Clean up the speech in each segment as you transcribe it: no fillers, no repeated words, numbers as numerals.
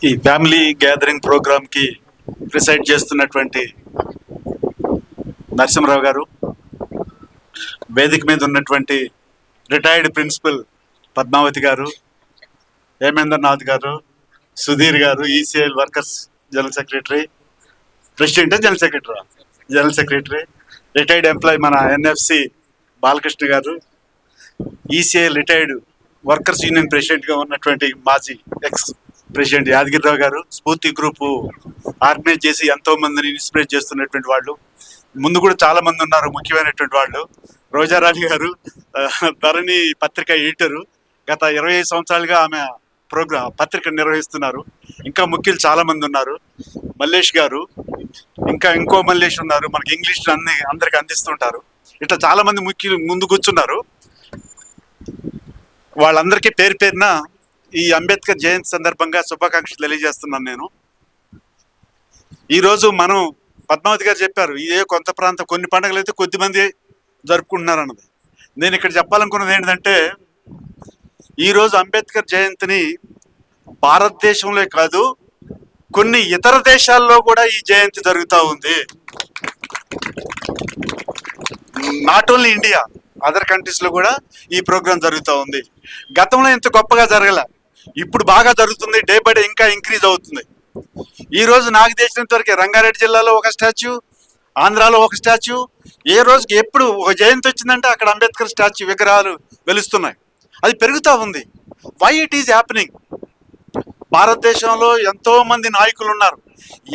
ఈ family gathering programme కి preside చేస్తున్నటువంటి నరసింహరావు గారు, వేదిక మీద ఉన్నటువంటి రిటైర్డ్ ప్రిన్సిపల్ పద్మావతి గారు, హేమేంద్రనాథ్ గారు, సుధీర్ గారు, ECIL workers general secretary, president general secretary, retired employee మన ఎన్ఎఫ్సి బాలకృష్ణ గారు, ఈసీఐఎల్ రిటైర్డ్ వర్కర్స్ యూనియన్ ప్రెసిడెంట్గా ఉన్నటువంటి మాజీ ఎక్స్ ప్రెసిడెంట్ యాదగిరిరావు గారు, స్ఫూర్తి గ్రూపు ఆర్గనైజ్ చేసి ఎంతో మందిని ఇన్స్పిరేట్ చేస్తున్నటువంటి వాళ్ళు, ముందు కూడా చాలా మంది ఉన్నారు ముఖ్యమైనటువంటి వాళ్ళు. రోజారాణి గారు ధరణి పత్రిక ఎడిటరు, గత 25 సంవత్సరాలుగా ఆమె పత్రిక నిర్వహిస్తున్నారు. ఇంకా ముఖ్యులు చాలా మంది ఉన్నారు. మల్లేష్ గారు, ఇంకా ఇంకో మల్లేష్ ఉన్నారు, మనకి ఇంగ్లీష్ అందరికి అందిస్తుంటారు. ఇట్లా చాలా మంది ముఖ్యులు ముందు కూర్చున్నారు. వాళ్ళందరికీ పేరు పేరున ఈ అంబేద్కర్ జయంతి సందర్భంగా శుభాకాంక్షలు తెలియజేస్తున్నాను. నేను ఈరోజు మనం పద్మావతి గారు చెప్పారు, ఇదే కొంత ప్రాంతం కొన్ని పండుగలు అయితే కొద్దిమంది జరుపుకుంటున్నారు అన్నది. నేను ఇక్కడ చెప్పాలనుకున్నది ఏంటంటే, ఈరోజు అంబేద్కర్ జయంతిని భారతదేశంలో కాదు కొన్ని ఇతర దేశాల్లో కూడా ఈ జయంతి జరుగుతూ ఉంది. నాట్ ఓన్లీ ఇండియా, అదర్ కంట్రీస్లో కూడా ఈ ప్రోగ్రాం జరుగుతూ ఉంది. గతంలో ఇంత గొప్పగా జరగల, ఇప్పుడు బాగా జరుగుతుంది. డే బై డే ఇంకా ఇంక్రీజ్ అవుతుంది. ఈరోజు నాకు తెలిసినంత వరకు రంగారెడ్డి జిల్లాలో ఒక స్టాచ్యూ, ఆంధ్రాలో ఒక స్టాచ్యూ, ఏ రోజుకి ఎప్పుడు ఒక జయంతి వచ్చిందంటే అక్కడ అంబేద్కర్ స్టాచ్యూ విగ్రహాలు వెలుస్తున్నాయి. అది పెరుగుతూ ఉంది. Why it is happening? భారతదేశంలో ఎంతో మంది నాయకులు ఉన్నారు,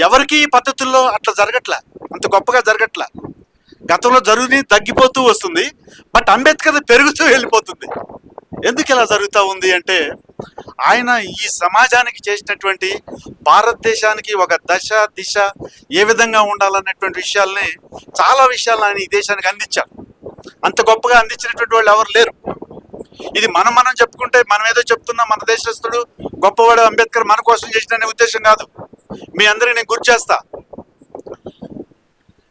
ఎవరికి ఈ పద్ధతుల్లో అట్లా జరగట్లే, అంత గొప్పగా జరగట్లే. గతంలో జరుగుని తగ్గిపోతూ వస్తుంది, బట్ అంబేద్కర్ పెరుగుతూ వెళ్ళిపోతుంది. ఎందుకు ఇలా జరుగుతూ ఉంది అంటే, ఆయన ఈ సమాజానికి చేసినటువంటి, భారతదేశానికి ఒక దశ దిశ ఏ విధంగా ఉండాలన్నటువంటి విషయాల్ని, చాలా విషయాలను ఆయన ఈ దేశానికి అందించారు. అంత గొప్పగా అందించినటువంటి వాళ్ళు ఎవరు లేరు. ఇది మనం చెప్పుకుంటే మనం ఏదో చెప్తున్నాం, మన దేశస్తుడు గొప్పవాడు అంబేద్కర్ మన కోసం చేసిన ఉద్దేశం కాదు. మీ అందరికీ నేను గుర్తు చేస్తా,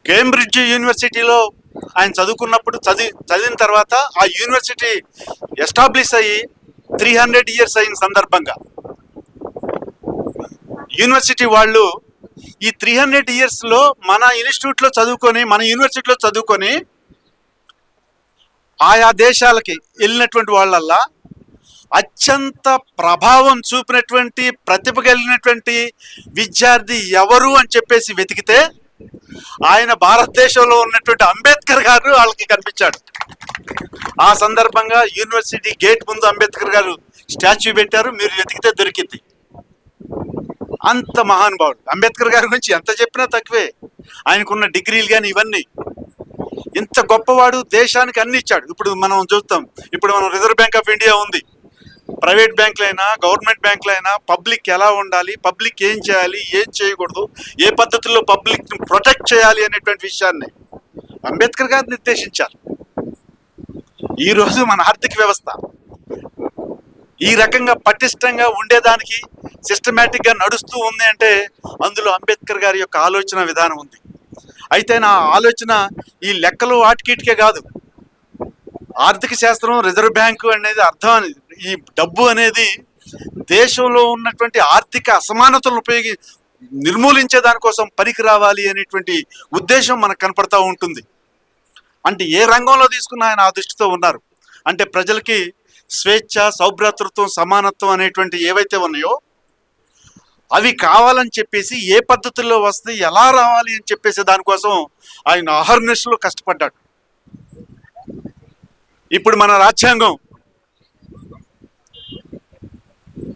కేంబ్రిడ్జ్ యూనివర్సిటీలో ఆయన చదువుకున్నప్పుడు చదివిన తర్వాత ఆ యూనివర్సిటీ ఎస్టాబ్లిష్ అయ్యి 300 years అయిన సందర్భంగా యూనివర్సిటీ వాళ్ళు ఈ 300 yearsలో మన ఇన్స్టిట్యూట్లో చదువుకొని, మన యూనివర్సిటీలో చదువుకొని ఆయా దేశాలకి వెళ్ళినటువంటి వాళ్ళల్లా అత్యంత ప్రభావం చూపినటువంటి, ప్రతిభ కలిగినటువంటి విద్యార్థి ఎవరు అని చెప్పేసి వెతికితే ఆయన భారతదేశంలో ఉన్నటువంటి అంబేద్కర్ గారు వాళ్ళకి కనిపించాడు. ఆ సందర్భంగా యూనివర్సిటీ గేట్ ముందు అంబేద్కర్ గారు స్టాచ్యూ పెట్టారు. మీరు వెతికితే దొరికింది. అంత మహానుభావుడు. అంబేద్కర్ గారి గురించి ఎంత చెప్పినా తక్కువే. ఆయనకున్న డిగ్రీలు కానీ ఇవన్నీ, ఇంత గొప్పవాడు, దేశానికి అన్ని ఇచ్చాడు. ఇప్పుడు మనం చూస్తాం, ఇప్పుడు మనం రిజర్వ్ బ్యాంక్ ఆఫ్ ఇండియా ఉంది. ప్రైవేట్ బ్యాంకులైనా గవర్నమెంట్ బ్యాంకులైనా పబ్లిక్ ఎలా ఉండాలి, పబ్లిక్ ఏం చేయాలి, ఏం చేయకూడదు, ఏ పద్ధతుల్లో పబ్లిక్ని ప్రొటెక్ట్ చేయాలి అనేటువంటి విషయాన్ని అంబేద్కర్ గారు నిర్దేశించారు. ఈరోజు మన ఆర్థిక వ్యవస్థ ఈ రకంగా పటిష్టంగా ఉండేదానికి, సిస్టమేటిక్గా నడుస్తూ ఉంది అంటే అందులో అంబేద్కర్ గారి యొక్క ఆలోచన విధానం ఉంది. అయితే నా ఆలోచన ఈ లెక్కలు వాటికిటికే కాదు. ఆర్థిక శాస్త్రం, రిజర్వ్ బ్యాంకు అనేది అర్థం అనేది, ఈ డబ్బు అనేది దేశంలో ఉన్నటువంటి ఆర్థిక అసమానతలను నిర్మూలించే దానికోసం పనికి రావాలి అనేటువంటి ఉద్దేశం మనకు కనపడతా ఉంటుంది. అంటే ఏ రంగంలో తీసుకున్నా ఆయన ఆ దృష్టితో ఉన్నారు. అంటే ప్రజలకి స్వేచ్ఛ, సౌభ్రాతృత్వం, సమానత్వం అనేటువంటి ఏవైతే ఉన్నాయో అవి కావాలని చెప్పేసి, ఏ పద్ధతుల్లో వస్తే ఎలా రావాలి అని చెప్పేసి దానికోసం ఆయన అహర్నిశలు కష్టపడ్డాడు. ఇప్పుడు మన రాజ్యాంగం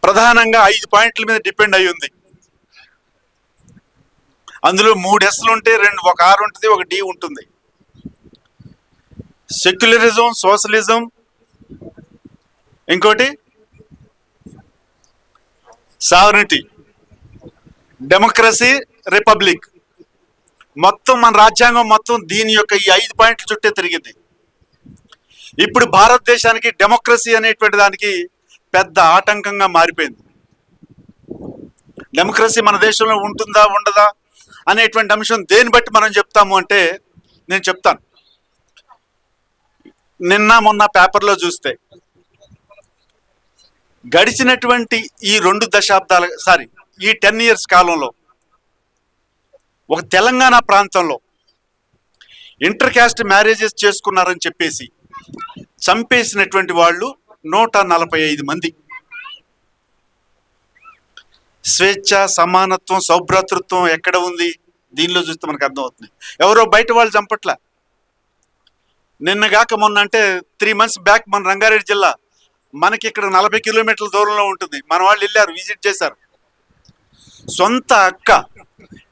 ప్రధానంగా 5 పాయింట్ల మీద డిపెండ్ అయి ఉంది. అందులో 3 Sలు ఉంటే, ఒక R ఉంటుంది, ఒక D ఉంటుంది. సెక్యులరిజం, సోషలిజం, ఇంకోటి సావరిటీ, డెమోక్రసీ, రిపబ్లిక్. మొత్తం మన రాజ్యాంగం మొత్తం దీని యొక్క ఈ 5 పాయింట్ల చుట్టే తిరిగింది. ఇప్పుడు భారతదేశానికి డెమోక్రసీ అనేటువంటి దానికి పెద్ద ఆటంకంగా మారిపోయింది. డెమోక్రసీ మన దేశంలో ఉంటుందా ఉండదా అనేటువంటి అంశం దేన్ని బట్టి మనం చెప్తాము అంటే, నేను చెప్తాను. నిన్న మొన్న పేపర్లో చూస్తే గడిచినటువంటి ఈ 2 దశాబ్దాల ఈ 10 years కాలంలో ఒక తెలంగాణ ప్రాంతంలో ఇంటర్ క్యాస్ట్ మ్యారేజెస్ చేసుకున్నారని చెప్పేసి చంపేసినటువంటి వాళ్ళు 145 మంది. స్వేచ్ఛ, సమానత్వం, సౌభ్రాతృత్వం ఎక్కడ ఉంది? దీనిలో చూస్తే మనకు అర్థమవుతుంది. ఎవరో బయట వాళ్ళు చంపట్ల. నిన్నగాక మొన్న అంటే 3 months బ్యాక్ మన రంగారెడ్డి జిల్లా, మనకి ఇక్కడ 40 kilometerల దూరంలో ఉంటుంది, మన వాళ్ళు వెళ్ళారు, విజిట్ చేశారు. సొంత అక్క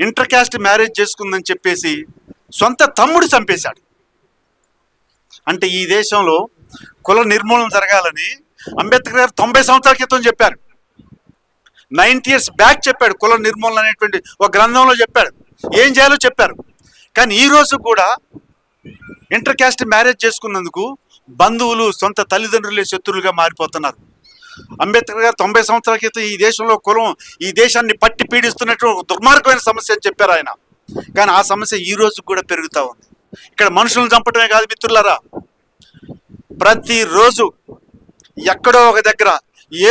ఇంటర్ క్యాస్ట్ మ్యారేజ్ చేసుకుందని చెప్పేసి సొంత తమ్ముడు చంపేశాడు. అంటే ఈ దేశంలో కుల నిర్మూలన జరగాలని అంబేద్కర్ గారు 90 సంవత్సరాల క్రితం చెప్పారు. 90 years బ్యాక్ చెప్పాడు. కుల నిర్మూలన అనేటువంటి ఒక గ్రంథంలో చెప్పాడు, ఏం చేయాలో చెప్పారు. కానీ ఈ రోజు కూడా ఇంటర్ క్యాస్ట్ మ్యారేజ్ చేసుకున్నందుకు బంధువులు, సొంత తల్లిదండ్రులే శత్రువులుగా మారిపోతున్నారు. అంబేద్కర్ గారు 90 సంవత్సరాల క్రితం ఈ దేశంలో కులం ఈ దేశాన్ని పట్టి పీడిస్తున్నట్టు ఒక దుర్మార్గమైన సమస్య అని చెప్పారు ఆయన. కానీ ఆ సమస్య ఈ రోజు కూడా పెరుగుతూ ఉంది. ఇక్కడ మనుషులను చంపడమే కాదు మిత్రులారా, ప్రతిరోజు ఎక్కడో ఒక దగ్గర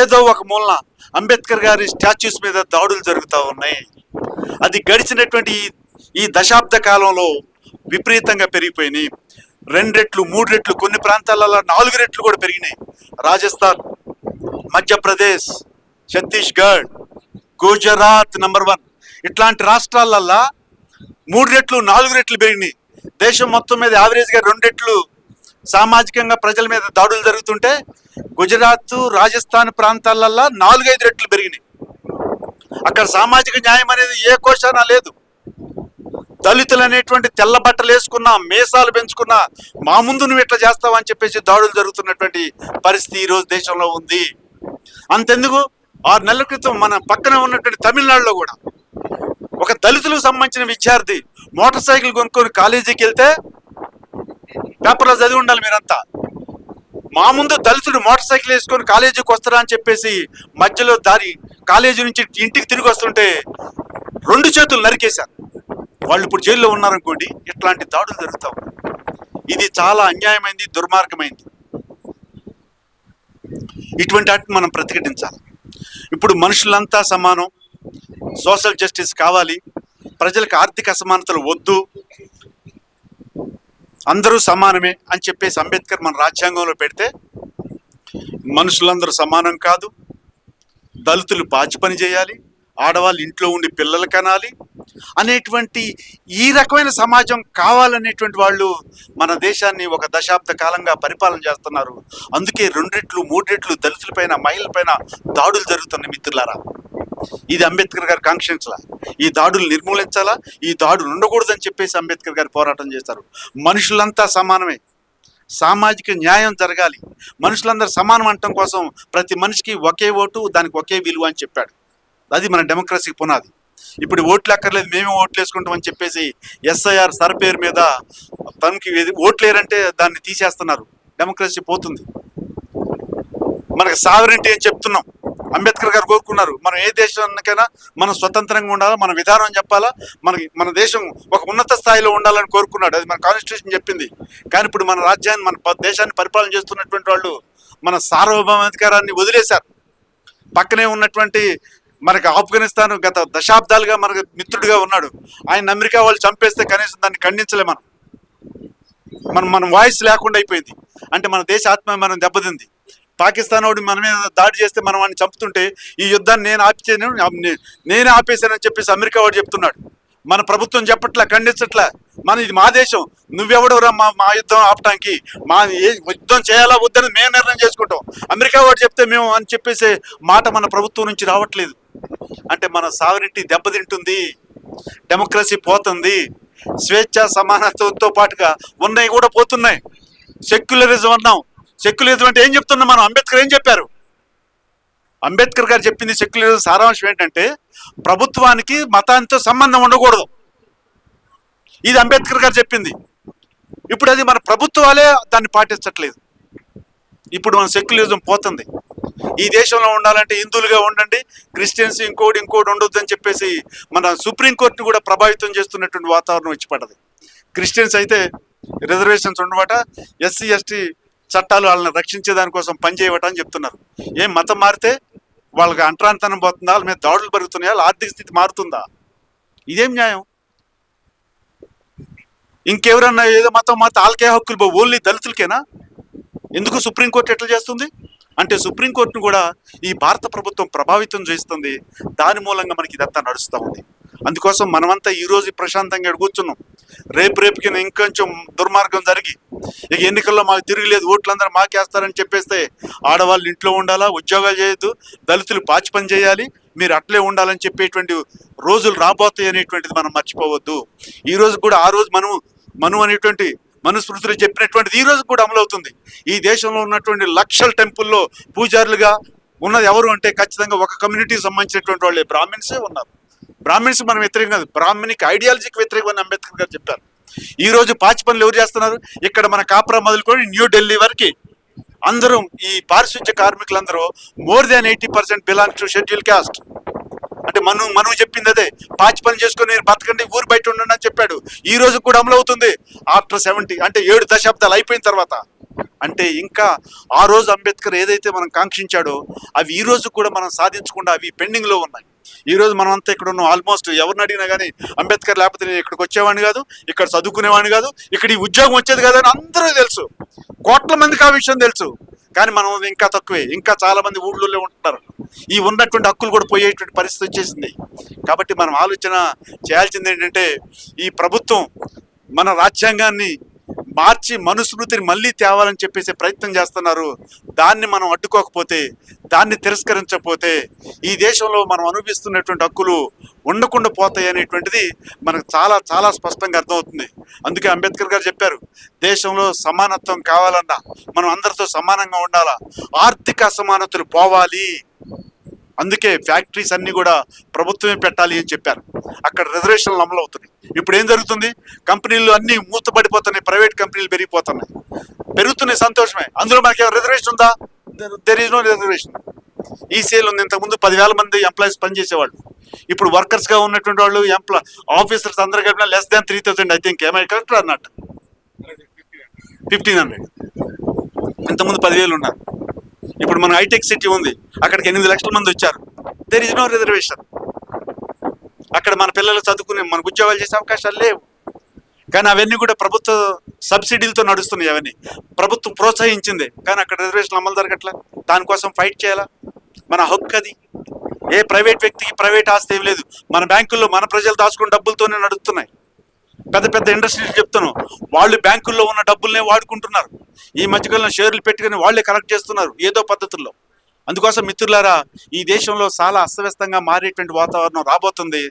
ఏదో ఒక మూలన అంబేద్కర్ గారి స్టాచ్యూస్ మీద దాడులు జరుగుతూ ఉన్నాయి. అది గడిచినటువంటి ఈ దశాబ్ద కాలంలో విపరీతంగా పెరిగిపోయినాయి. 2 రెట్లు 3 రెట్లు, కొన్ని ప్రాంతాలలో 4 రెట్లు కూడా పెరిగినాయి. రాజస్థాన్, మధ్యప్రదేశ్, ఛత్తీస్గఢ్, గుజరాత్ నంబర్ 1 ఇట్లాంటి రాష్ట్రాలల్లో 3 రెట్లు 4 రెట్లు పెరిగినాయి. దేశం మొత్తం మీద యావరేజ్గా 2 రెట్లు సామాజికంగా ప్రజల మీద దాడులు జరుగుతుంటే గుజరాత్, రాజస్థాన్ ప్రాంతాలల్లో 4-5 రెట్లు పెరిగినాయి. అక్కడ సామాజిక న్యాయం అనేది ఏ కోశానా లేదు. దళితులు అనేటువంటి తెల్ల బట్టలు వేసుకున్నా, మీసాలు పెంచుకున్నా, మా ముందు నువ్వు ఎట్లా చేస్తావు అని చెప్పేసి దాడులు జరుగుతున్నటువంటి పరిస్థితి ఈరోజు దేశంలో ఉంది. అంతెందుకు, 6 నెలల క్రితం మన పక్కన ఉన్నటువంటి తమిళనాడులో కూడా ఒక దళితులకు సంబంధించిన విద్యార్థి మోటార్ సైకిల్ కొనుక్కొని కాలేజీకి వెళ్తే, పేపర్లో చదివి ఉండాలి మీరంతా, మా ముందు దళితుడు మోటార్ సైకిల్ వేసుకొని కాలేజీకి వస్తారా అని చెప్పేసి మధ్యలో దారి కాలేజీ నుంచి ఇంటికి తిరిగి వస్తుంటే 2 చేతులు నరికేశారు. వాళ్ళు ఇప్పుడు జైల్లో ఉన్నారనుకోండి. ఇట్లాంటి దాడులు జరుగుతావు. ఇది చాలా అన్యాయమైంది, దుర్మార్గమైంది. ఇటువంటి వాటిని మనం ప్రతిఘటించాలి. ఇప్పుడు మనుషులంతా సమానం, సోషల్ జస్టిస్ కావాలి, ప్రజలకు ఆర్థిక అసమానతలు వద్దు, అందరూ సమానమే అని చెప్పేసి అంబేద్కర్ మన రాజ్యాంగంలో పెడితే, మనుషులందరూ సమానం కాదు, దళితులు పాచి పని చేయాలి, ఆడవాళ్ళు ఇంట్లో ఉండి పిల్లలు కనాలి అనేటువంటి ఈ రకమైన సమాజం కావాలనేటువంటి వాళ్ళు మన దేశాన్ని ఒక దశాబ్ద కాలంగా పరిపాలన చేస్తున్నారు. అందుకే 2 రెట్లు 3 రెట్లు దళితులపైన, మహిళలపైన దాడులు జరుగుతున్నాయి మిత్రులారా. ఇది అంబేద్కర్ గారి కాంక్షించాలా, ఈ దాడులు నిర్మూలించాలా, ఈ దాడులు ఉండకూడదని చెప్పేసి అంబేద్కర్ గారు పోరాటం చేస్తారు. మనుషులంతా సమానమే, సామాజిక న్యాయం జరగాలి, మనుషులందరూ సమానం అనటం కోసం ప్రతి మనిషికి ఒకే ఓటు, దానికి ఒకే విలువ అని చెప్పాడు. అది మన డెమోక్రసీకి పునాది. ఇప్పుడు ఓట్లు అక్కర్లేదు, మేమే ఓట్లు వేసుకుంటామని చెప్పేసి SIR సర్పేరు మీద తనకి ఓట్లు లేరంటే దాన్ని తీసేస్తున్నారు. డెమోక్రసీ పోతుంది. మనకి సావరెంటీ అని చెప్తున్నాం. అంబేద్కర్ గారు కోరుకున్నారు, మనం ఏ దేశానికైనా మనం స్వతంత్రంగా ఉండాలా, మన విధానం చెప్పాలా, మన దేశం ఒక ఉన్నత స్థాయిలో ఉండాలని కోరుకున్నాడు. అది మన కాన్స్టిట్యూషన్ చెప్పింది. కానీ ఇప్పుడు మన రాజ్యాన్ని, మన దేశాన్ని పరిపాలన చేస్తున్నటువంటి వాళ్ళు మన సార్వభౌమాధికారాన్ని వదిలేశారు. పక్కనే ఉన్నటువంటి మనకి ఆఫ్ఘనిస్తాన్ గత దశాబ్దాలుగా మనకు మిత్రుడిగా ఉన్నాడు. ఆయన అమెరికా వాళ్ళు చంపేస్తే కనీసం దాన్ని ఖండించలే. మన వాయిస్ లేకుండా అయిపోయింది. అంటే మన దేశ ఆత్మాభిమానం దెబ్బతింది. పాకిస్తాన్ వాడు మన మీద దాడి చేస్తే మనం వాడిని చంపుతుంటే ఈ యుద్ధాన్ని నేనే ఆపేశానని చెప్పేసి అమెరికా వాడు చెప్తున్నాడు. మన ప్రభుత్వం చెప్పట్లా, ఖండించట్లా. ఇది మా దేశం, నువ్వెవడవరా మా యుద్ధం ఆపటానికి, యుద్ధం చేయాలా వద్దని మేము నిర్ణయం చేసుకుంటాం, అమెరికా వాడు చెప్తే మేము అని చెప్పేసే మాట మన ప్రభుత్వం నుంచి రావట్లేదు. అంటే మన సావరెంటీ దెబ్బతింటుంది, డెమోక్రసీ పోతుంది, స్వేచ్ఛ సమానత్వంతో పాటుగా ఉన్నాయి కూడా పోతున్నాయి. సెక్యులరిజం అన్నాం. సెక్యులరిజం అంటే ఏం చెప్తున్నాం మనం? అంబేద్కర్ ఏం చెప్పారు? అంబేద్కర్ గారు చెప్పింది సెక్యులరిజం సారాంశం ఏంటంటే, ప్రభుత్వానికి మతాంతో సంబంధం ఉండకూడదు. ఇది అంబేద్కర్ గారు చెప్పింది. ఇప్పుడు అది మన ప్రభుత్వాలే దాన్ని పాటించట్లేదు. ఇప్పుడు మన సెక్యులరిజం పోతుంది. ఈ దేశంలో ఉండాలంటే హిందువులుగా ఉండండి, క్రిస్టియన్స్ ఇంకోటి ఉండొద్దు అని చెప్పేసి మన సుప్రీంకోర్టుని కూడా ప్రభావితం చేస్తున్నటువంటి వాతావరణం వచ్చి పడ్డది. క్రిస్టియన్స్ అయితే రిజర్వేషన్స్ ఉండవట, SC ST చట్టాలు వాళ్ళని రక్షించే దానికోసం పనిచేయవట అని చెప్తున్నారు. ఏం మతం మారితే వాళ్ళకి అంటరానితనం పోతుందా, వాళ్ళ మీద దాడులు పెరుగుతున్నాయా, వాళ్ళ ఆర్థిక స్థితి మారుతుందా? ఇదేం న్యాయం? ఇంకెవరన్నా ఏదో మతం వాళ్ళకే హక్కులు ఓన్లీ దళితులకేనా? ఎందుకు సుప్రీంకోర్టు ఎట్లా చేస్తుంది అంటే సుప్రీంకోర్టును కూడా ఈ భారత ప్రభుత్వం ప్రభావితం చేస్తుంది. దాని మూలంగా మనకి ఇదంతా నడుస్తూ ఉంది. అందుకోసం మనమంతా ఈరోజు ప్రశాంతంగా కూర్చున్నాం. రేపుకి ఇంకొంచెం దుర్మార్గం జరిగి ఇక ఎన్నికల్లో మాకు తిరగలేదు, ఓట్లందరూ మాకేస్తారని చెప్పేస్తే ఆడవాళ్ళు ఇంట్లో ఉండాలా, ఉద్యోగాలు చేయొద్దు, దళితులు పాచి పని చేయాలి, మీరు అట్లే ఉండాలని చెప్పేటువంటి రోజులు రాబోతాయి అనేటువంటిది మనం మర్చిపోవద్దు. ఈ రోజు కూడా ఆ రోజు మను అనేటువంటి మనుస్మృతులు చెప్పినటువంటిది ఈ రోజు కూడా అమలవుతుంది. ఈ దేశంలో ఉన్నటువంటి లక్షల టెంపుల్లో పూజారులుగా ఉన్నది ఎవరు అంటే ఖచ్చితంగా ఒక కమ్యూనిటీకి సంబంధించినటువంటి వాళ్ళే బ్రాహ్మిన్సే ఉన్నారు. బ్రాహ్మిన్స్ మనం వ్యతిరేకం కాదు, బ్రాహ్మణిక్ ఐడియాలజీకి వ్యతిరేకమని అంబేద్కర్ గారు చెప్పారు. ఈ రోజు పాచి పనులు ఎవరు చేస్తున్నారు? ఇక్కడ మన కాప్రా మొదలుకొని న్యూఢిల్లీ వరకు అందరూ ఈ పారిశుద్ధ్య కార్మికులందరూ more than 80% belongs to schedule caste. అంటే మనం చెప్పింది అదే, పాచి పని చేసుకుని మీరు బతకండి, ఊరు బయట ఉండండి అని చెప్పాడు. ఈ రోజు కూడా అమలవుతుంది ఆఫ్టర్ 70, అంటే 7 దశాబ్దాలు అయిపోయిన తర్వాత. అంటే ఇంకా ఆ రోజు అంబేద్కర్ ఏదైతే మనం కాంక్షించాడో అవి ఈ రోజు కూడా మనం సాధించకుండా అవి పెండింగ్ లో ఉన్నాయి. ఈ రోజు మనం అంతా ఇక్కడ ఉన్నాం. ఆల్మోస్ట్ ఎవరిని అడిగినా కానీ అంబేద్కర్ లేకపోతే నేను ఇక్కడికి వచ్చేవాడిని కాదు, ఇక్కడ చదువుకునేవాడిని కాదు, ఇక్కడ ఈ ఉద్యోగం వచ్చేది కాదు అని అందరూ తెలుసు. కోట్ల మందికి ఆ విషయం తెలుసు. కానీ మనం ఇంకా తక్కువే, ఇంకా చాలా మంది ఊళ్ళో ఉంటున్నారు. ఈ ఉన్నటువంటి హక్కులు కూడా పోయేటువంటి పరిస్థితి వచ్చేసింది. కాబట్టి మనం ఆలోచన చేయాల్సింది ఏంటంటే ఈ ప్రభుత్వం మన రాజ్యాంగాన్ని మార్చి మనుస్మృతిని మళ్ళీ తేవాలని చెప్పేసి ప్రయత్నం చేస్తున్నారు. దాన్ని మనం అడ్డుకోకపోతే, దాన్ని తిరస్కరించకపోతే ఈ దేశంలో మనం అనుభవిస్తున్నటువంటి హక్కులు ఉండకుండా పోతాయి అనేటువంటిది మనకు చాలా చాలా స్పష్టంగా అర్థమవుతుంది. అందుకే అంబేద్కర్ గారు చెప్పారు, దేశంలో సమానత్వం కావాలన్నా మనం అందరితో సమానంగా ఉండాలా, ఆర్థిక అసమానతలు పోవాలి, అందుకే ఫ్యాక్టరీస్ అన్ని కూడా ప్రభుత్వమే పెట్టాలి అని చెప్పారు. అక్కడ రిజర్వేషన్లు అమలు అవుతున్నాయి. ఇప్పుడు ఏం జరుగుతుంది? కంపెనీలు అన్ని మూతపడిపోతున్నాయి, ప్రైవేట్ కంపెనీలు పెరిగిపోతున్నాయి. పెరుగుతున్నాయి, సంతోషమే. అందులో మనకి రిజర్వేషన్ ఉందా? There is no reservation. ECL ఉంది. ఇంతకుముందు 10,000 మంది ఎంప్లాయీస్ పనిచేసేవాళ్ళు. ఇప్పుడు వర్కర్స్ గా ఉన్నటువంటి వాళ్ళు ఆఫీసర్స్ అందరూ కలిపిన లెస్ దాన్ 3,000 ఐ థింక్. ఏమై కరెక్ట్ అన్నట్టు 1,500. ఇంతకుముందు 10,000 ఉన్నారు. ఇప్పుడు మన హైటెక్ సిటీ ఉంది, అక్కడికి 8 లక్షల మంది వచ్చారు. There is no reservation. అక్కడ మన పిల్లలు చదువుకునే, మనకు ఉద్యోగాలు చేసే అవకాశాలు లేవు. కానీ అవన్నీ కూడా ప్రభుత్వ సబ్సిడీలతో నడుస్తున్నాయి. అవన్నీ ప్రభుత్వం ప్రోత్సహించింది. కానీ అక్కడ రిజర్వేషన్ అమలు జరగట్లా. దానికోసం ఫైట్ చేయాలా? మన హక్కు అది. ఏ ప్రైవేట్ వ్యక్తికి ప్రైవేట్ ఆస్తి ఏం లేదు. మన బ్యాంకుల్లో మన ప్రజలు దాచుకున్న డబ్బులతోనే నడుస్తున్నాయి. పెద్ద పెద్ద ఇండస్ట్రీలు చెప్తాను, వాళ్ళు బ్యాంకుల్లో ఉన్న డబ్బుల్నే వాడుకుంటున్నారు. ఈ మధ్యకాలంలో షేర్లు పెట్టుకుని వాళ్ళే కలెక్ట్ చేస్తున్నారు ఏదో పద్ధతుల్లో. అందుకోసం మిత్రులారా, ఈ దేశంలో చాలా అస్తవ్యస్తంగా మారేటువంటి వాతావరణం రాబోతుంది.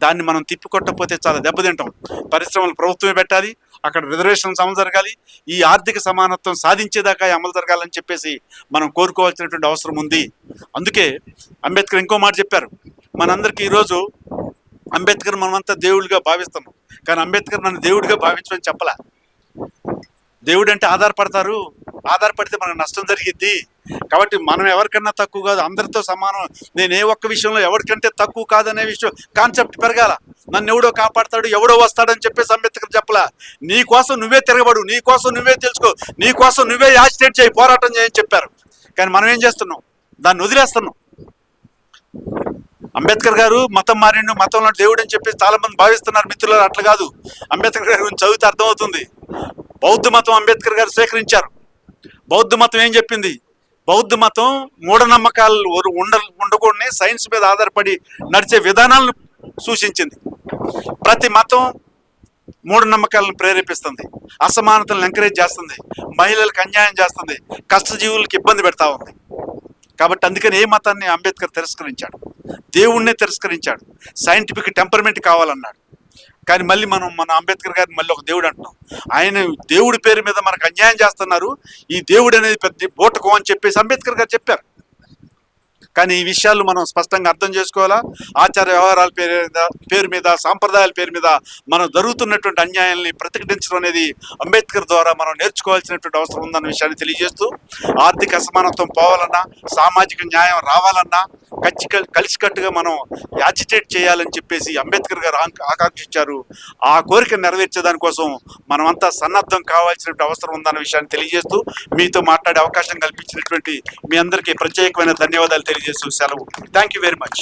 దాన్ని మనం తిప్పికొట్టకపోతే చాలా దెబ్బతింటాం. పరిశ్రమలు ప్రభుత్వమే పెట్టాలి, అక్కడ రిజర్వేషన్స్ అమలు జరగాలి, ఈ ఆర్థిక సమానత్వం సాధించేదాకా అమలు జరగాలని చెప్పేసి మనం కోరుకోవాల్సినటువంటి అవసరం ఉంది. అందుకే అంబేద్కర్ ఇంకో మాట చెప్పారు. మనందరికీ ఈరోజు అంబేద్కర్ మనమంతా దేవుడిగా భావిస్తున్నాం, కానీ అంబేద్కర్ నన్ను దేవుడిగా భావించమని చెప్పలే. దేవుడు అంటే ఆధారపడితే మనకు నష్టం జరిగిద్ది. కాబట్టి మనం ఎవరికన్నా తక్కువ కాదు, అందరితో సమానం. నేను ఏ ఒక్క విషయంలో ఎవరికంటే తక్కువ కాదనే విషయం కాన్సెప్ట్ పెరగాల. నన్ను ఎవడో కాపాడతాడు, ఎవడో వస్తాడని చెప్పేసి అంబేద్కర్ చెప్పలా. నీ కోసం నువ్వే తిరగబడు, నీ కోసం నువ్వే తెలుసుకో, నీ కోసం నువ్వే యాజిటేట్ చేయి, పోరాటం చేయని చెప్పారు. కానీ మనం ఏం చేస్తున్నాం? దాన్ని వదిలేస్తున్నాం. అంబేద్కర్ గారు మతం మారిండు, మతంలో దేవుడు అని చెప్పి చాలా మంది భావిస్తున్నారు. మిత్రులు అట్లా కాదు. అంబేద్కర్ గారి గురించి చదివితే అర్థమవుతుంది. బౌద్ధ మతం అంబేద్కర్ గారు స్వీకరించారు. బౌద్ధ మతం ఏం చెప్పింది? బౌద్ధ మతం మూఢనమ్మకాలు ఉండకూడని సైన్స్ మీద ఆధారపడి నడిచే విధానాలను సూచించింది. ప్రతి మతం మూఢనమ్మకాలను ప్రేరేపిస్తుంది, అసమానతలను ఎంకరేజ్ చేస్తుంది, మహిళలకు అన్యాయం చేస్తుంది, కష్టజీవులకు ఇబ్బంది పెడతా ఉంది. కాబట్టి అందుకని ఏ మతాన్ని అంబేద్కర్ తిరస్కరించాడు, దేవుణ్ణే తిరస్కరించాడు. సైంటిఫిక్ టెంపర్మెంట్ కావాలన్నాడు. కానీ మళ్ళీ మన అంబేద్కర్ గారిని మళ్ళీ ఒక దేవుడు అంటున్నాం. ఆయన దేవుడి పేరు మీద మనకు అన్యాయం చేస్తున్నారు, ఈ దేవుడు అనేది పెద్ద బోటకం అని చెప్పేసి అంబేద్కర్ గారు చెప్పారు. కానీ ఈ విషయాలు మనం స్పష్టంగా అర్థం చేసుకోవాలా. ఆచార వ్యవహారాల పేరు మీద, సాంప్రదాయాల పేరు మీద మనం జరుగుతున్నటువంటి అన్యాయాల్ని ప్రతిఘటించడం అనేది అంబేద్కర్ ద్వారా మనం నేర్చుకోవాల్సినటువంటి అవసరం ఉందన్న విషయాన్ని తెలియజేస్తూ, ఆర్థిక అసమానత్వం పోవాలన్నా, సామాజిక న్యాయం రావాలన్నా కలిసికట్టుగా మనం యాజిటేట్ చేయాలని చెప్పేసి అంబేద్కర్ గారు ఆకాంక్షించారు. ఆ కోరిక నెరవేర్చేదాని కోసం మనమంతా సన్నద్ధం కావాల్సినటువంటి అవసరం ఉందన్న విషయాన్ని తెలియజేస్తూ, మీతో మాట్లాడే అవకాశం కల్పించినటువంటి మీ అందరికీ ప్రత్యేకమైన ధన్యవాదాలు తెలియజేస్తూ సెలవు. Thank you very much.